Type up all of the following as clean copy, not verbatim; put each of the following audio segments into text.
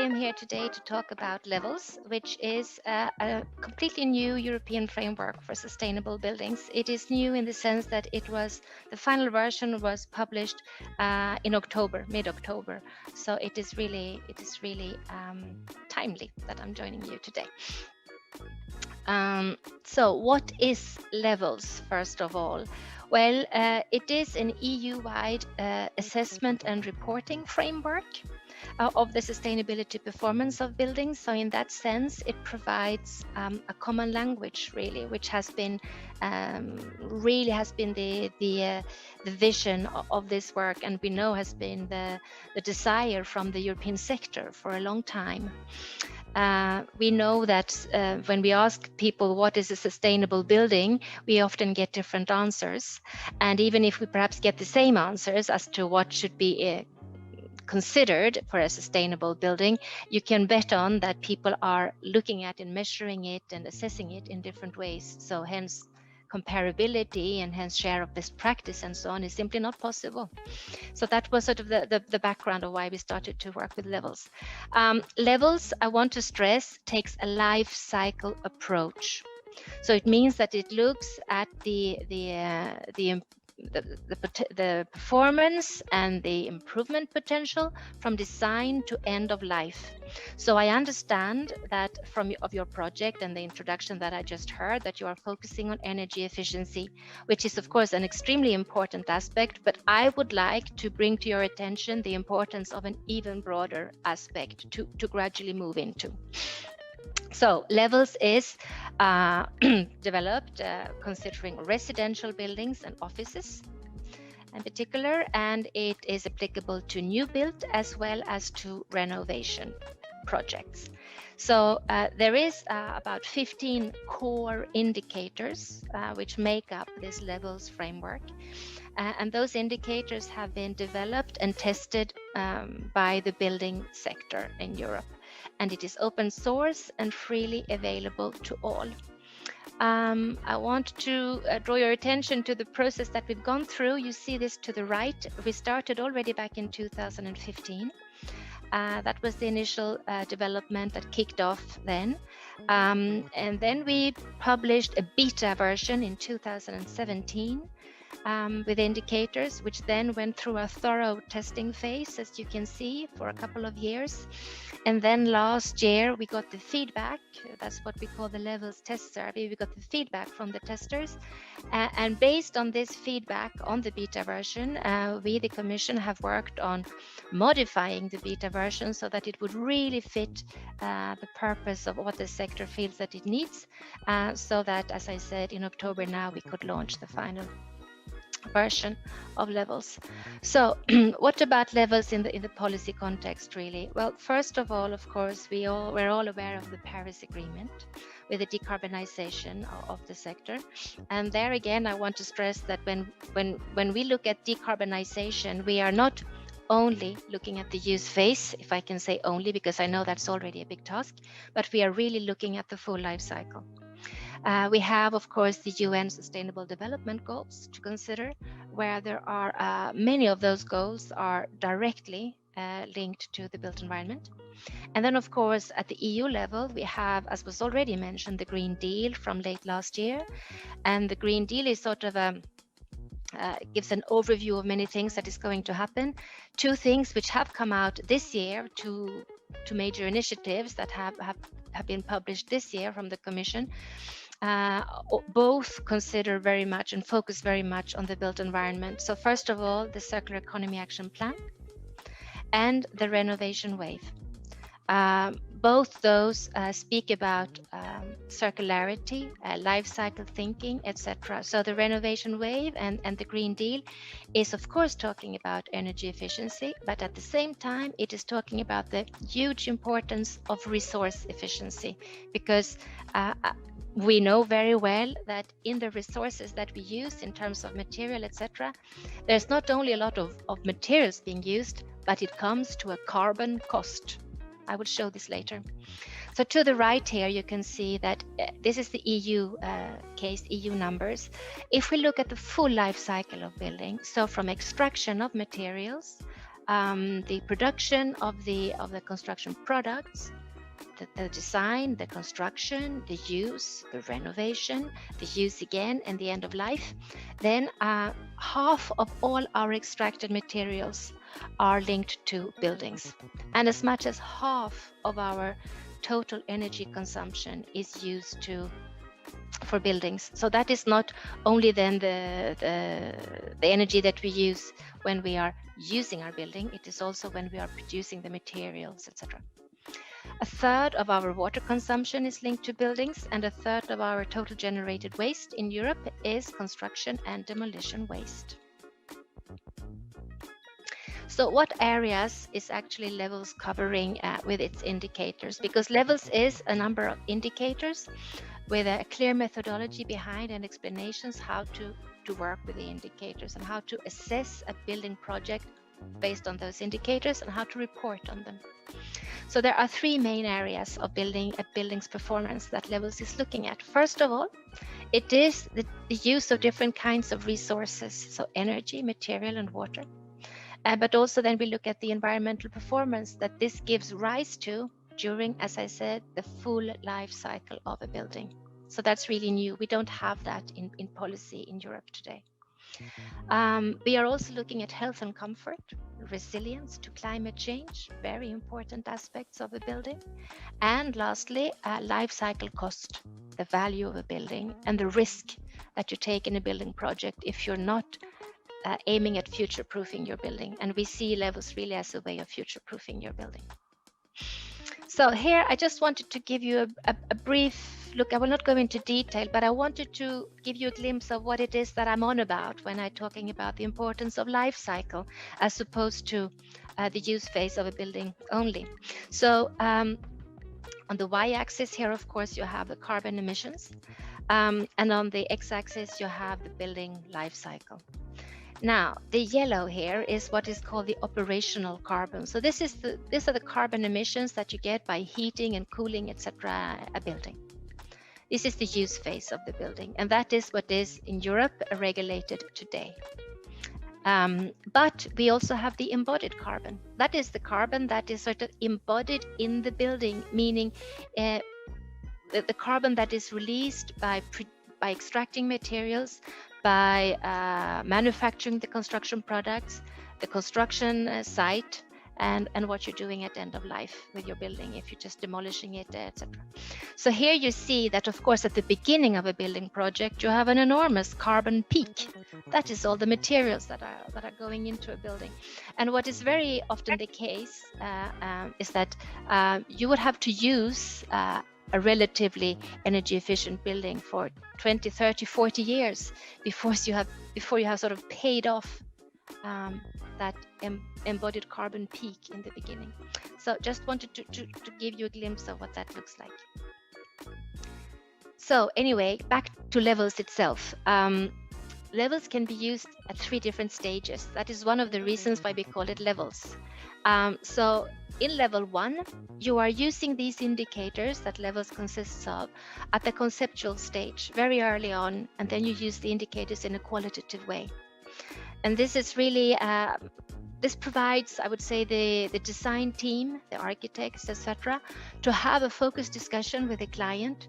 am here today to talk about levels, which is a completely new European framework for sustainable buildings. It is new in the sense that the final version was published in October, mid-October. So it is really timely that I'm joining you today. So what is levels, first of all? Well, it is an EU-wide assessment and reporting framework of the sustainability performance of buildings. So in that sense, it provides a common language, really, which has been the vision of this work, and we know has been the desire from the European sector for a long time. We know that when we ask people what is a sustainable building, we often get different answers. And even if we perhaps get the same answers as to what should be considered for a sustainable building, you can bet on that people are looking at and measuring it and assessing it in different ways. So hence comparability and hence share of best practice and so on is simply not possible. So that was sort of the background of why we started to work with levels. Levels, I want to stress, takes a life cycle approach. So it means that it looks at the performance and the improvement potential from design to end of life. So I understand that of your project and the introduction that I just heard, that you are focusing on energy efficiency, which is of course an extremely important aspect, but I would like to bring to your attention the importance of an even broader aspect to gradually move into. So levels is developed considering residential buildings and offices in particular, and it is applicable to new build as well as to renovation projects. So there is about 15 core indicators which make up this levels framework. And those indicators have been developed and tested by the building sector in Europe. And it is open source and freely available to all. I want to draw your attention to the process that we've gone through. You see this to the right. We started already back in 2015. That was the initial development that kicked off then. And then we published a beta version in 2017. With indicators, which then went through a thorough testing phase, as you can see, for a couple of years. And then last year, we got the feedback. That's what we call the levels test survey. We got the feedback from the testers. And based on this feedback on the beta version, we, the Commission, have worked on modifying the beta version so that it would really fit the purpose of what the sector feels that it needs. So that, as I said, in October now, we could launch the final version of levels. So what about levels in the policy context, really? Well, first of all, of course, we're all aware of the Paris Agreement with the decarbonization of the sector. And there again, I want to stress that when we look at decarbonization, we are not only looking at the use phase, if I can say only, because I know that's already a big task, but we are really looking at the full life cycle. We have, of course, the UN Sustainable Development Goals to consider, where there are many of those goals are directly linked to the built environment. And then, of course, at the EU level, we have, as was already mentioned, the Green Deal from late last year. And the Green Deal is sort of gives an overview of many things that is going to happen. Two things which have come out this year, two major initiatives that have been published this year from the Commission. Both consider very much and focus very much on the built environment. So first of all, the Circular Economy Action Plan and the Renovation Wave. Both those speak about circularity, life cycle thinking, etc. So the Renovation Wave and the Green Deal is of course talking about energy efficiency, but at the same time it is talking about the huge importance of resource efficiency, because we know very well that in the resources that we use in terms of material, etc., there's not only a lot of materials being used, but it comes to a carbon cost. I will show this later. So to the right here, you can see that this is the EU case, EU numbers. If we look at the full life cycle of building, so from extraction of materials the production of the construction products, the design, the construction, the use, the renovation, the use again, and the end of life, then half of all our extracted materials are linked to buildings. And as much as half of our total energy consumption is used for buildings. So that is not only then the energy that we use when we are using our building, it is also when we are producing the materials, etc. A third of our water consumption is linked to buildings, and a third of our total generated waste in Europe is construction and demolition waste. So what areas is actually Levels covering with its indicators? Because Levels is a number of indicators with a clear methodology behind and explanations how to work with the indicators and how to assess a building project based on those indicators and how to report on them. So there are three main areas of a building's performance that Levels is looking at. First of all, it is the use of different kinds of resources, so energy, material, and water. But also then we look at the environmental performance that this gives rise to during, as I said, the full life cycle of a building. So that's really new. We don't have that in policy in Europe today. We are also looking at health and comfort, resilience to climate change, very important aspects of a building. And lastly, life cycle cost, the value of a building and the risk that you take in a building project if you're not aiming at future-proofing your building. And we see Levels really as a way of future-proofing your building. So here I just wanted to give you a brief look. I will not go into detail, but I wanted to give you a glimpse of what it is that I'm on about when I'm talking about the importance of life cycle as opposed to the use phase of a building only. So on the y-axis here, of course, you have the carbon emissions, and on the x-axis you have the building life cycle. Now, the yellow here is what is called the operational carbon. So these are the carbon emissions that you get by heating and cooling, etc., a building. This is the use phase of the building, and that is what is in Europe regulated today. But we also have the embodied carbon. That is the carbon that is sort of embodied in the building, meaning the carbon that is released by extracting materials, by manufacturing the construction products, the construction site, and what you're doing at end of life with your building, if you're just demolishing it, etc. So here you see that, of course, at the beginning of a building project, you have an enormous carbon peak. That is all the materials that are going into a building. And what is very often the case is that you would have to use a relatively energy efficient building for 20, 30, 40 years before you have sort of paid off that embodied carbon peak in the beginning. So just wanted to give you a glimpse of what that looks like. So anyway, back to Levels itself. Levels can be used at 3 different stages. That is one of the reasons why we call it Levels. So in level 1, you are using these indicators that Levels consists of at the conceptual stage, very early on, and then you use the indicators in a qualitative way. And this is really, this provides, I would say, the design team, the architects, etc., to have a focused discussion with the client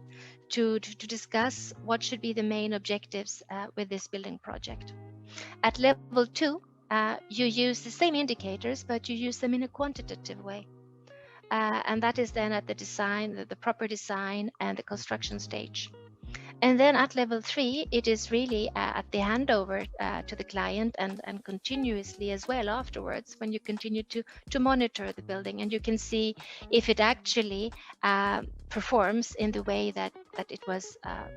to discuss what should be the main objectives with this building project. At level 2, you use the same indicators, but you use them in a quantitative way. And that is then at the design, the proper design and the construction stage. And then at level 3, it is really at the handover to the client and continuously as well afterwards, when you continue to monitor the building and you can see if it actually performs in the way that it was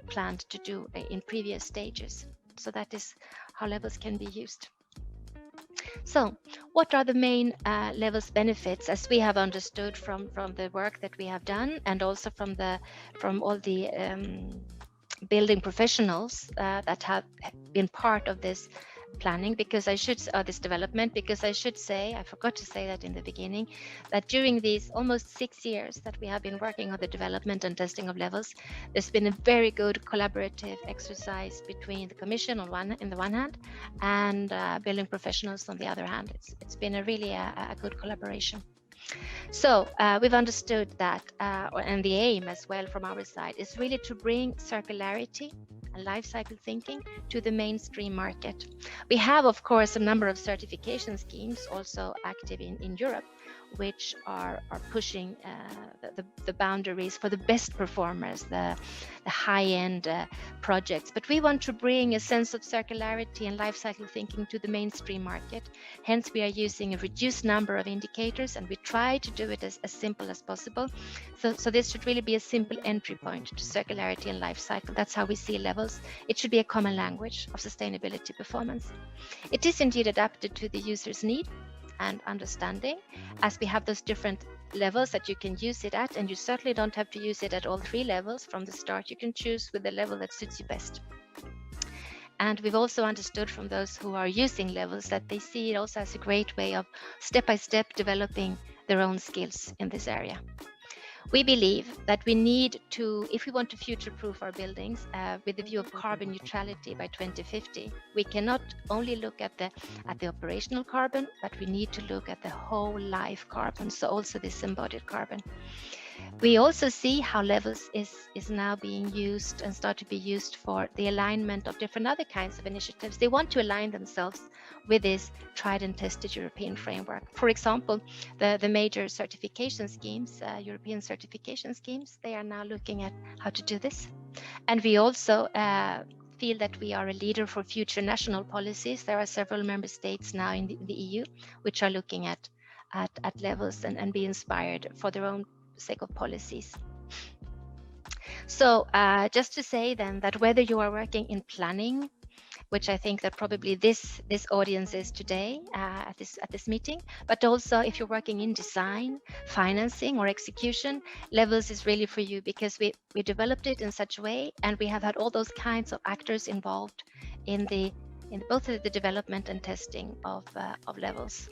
planned to do in previous stages. So that is how Levels can be used. So what are the main Levels benefits, as we have understood from the work that we have done, and also from all the building professionals that have been part of this planning, because I should, this development, because I should say, I forgot to say that in the beginning, that during these almost 6 years that we have been working on the development and testing of levels, there's been a very good collaborative exercise between the Commission on the one hand and building professionals on the other hand. It's been a really a good collaboration. So we've understood that, and the aim as well from our side is really to bring circularity and life cycle thinking to the mainstream market. We have, of course, a number of certification schemes also active in Europe, which are pushing the boundaries for the best performers, the high-end projects. But we want to bring a sense of circularity and life cycle thinking to the mainstream market. Hence, we are using a reduced number of indicators, and we try to do it as simple as possible. So this should really be a simple entry point to circularity and life cycle. That's how we see levels. It should be a common language of sustainability performance. It is indeed adapted to the user's need and understanding, as we have those different levels that you can use it at, and you certainly don't have to use it at all 3 levels from the start. You can choose with the level that suits you best. And we've also understood from those who are using levels that they see it also as a great way of step-by-step developing their own skills in this area. We believe that we need to, if we want to future-proof our buildings with the view of carbon neutrality by 2050, we cannot only look at the operational carbon, but we need to look at the whole life carbon, so also this embodied carbon. We also see how levels is now being used and start to be used for the alignment of different other kinds of initiatives. They want to align themselves with this tried and tested European framework. For example, the major certification schemes, European certification schemes, they are now looking at how to do this. And we also feel that we are a leader for future national policies. There are several member states now in the EU which are looking at levels and be inspired for their own sake of policies. So just to say then that whether you are working in planning, which I think that probably this audience is today at this meeting, but also if you're working in design, financing, or execution, levels is really for you, because we developed it in such a way, and we have had all those kinds of actors involved in both the development and testing of levels.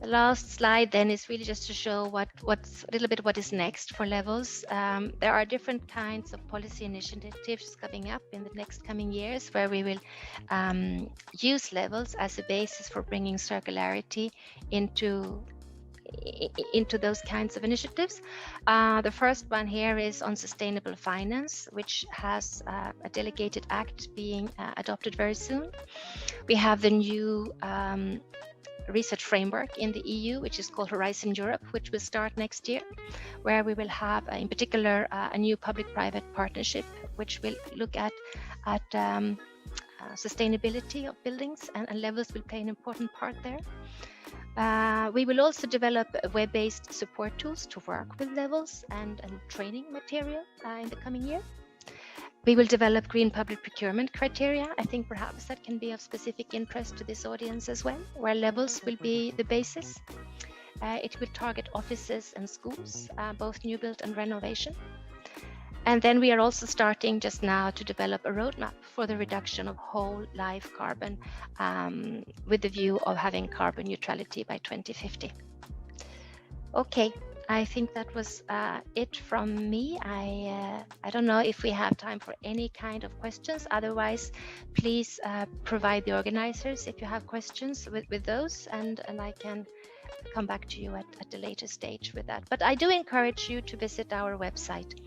The last slide then is really just to show what's a little bit what is next for levels. There are different kinds of policy initiatives coming up in the next coming years, where we will use levels as a basis for bringing circularity into those kinds of initiatives. The first one here is on sustainable finance, which has a delegated act being adopted very soon. We have the new research framework in the EU, which is called Horizon Europe, which will start next year, where we will have, in particular, a new public-private partnership, which will look at sustainability of buildings, and levels will play an important part there. We will also develop web-based support tools to work with levels and training material in the coming year. We will develop green public procurement criteria. I think perhaps that can be of specific interest to this audience as well, where levels will be the basis. It will target offices and schools, both new build and renovation. And then we are also starting just now to develop a roadmap for the reduction of whole life carbon with the view of having carbon neutrality by 2050. Okay. I think that was it from me. I don't know if we have time for any kind of questions. Otherwise, please provide the organizers if you have questions with those, and I can come back to you at a later stage with that. But I do encourage you to visit our website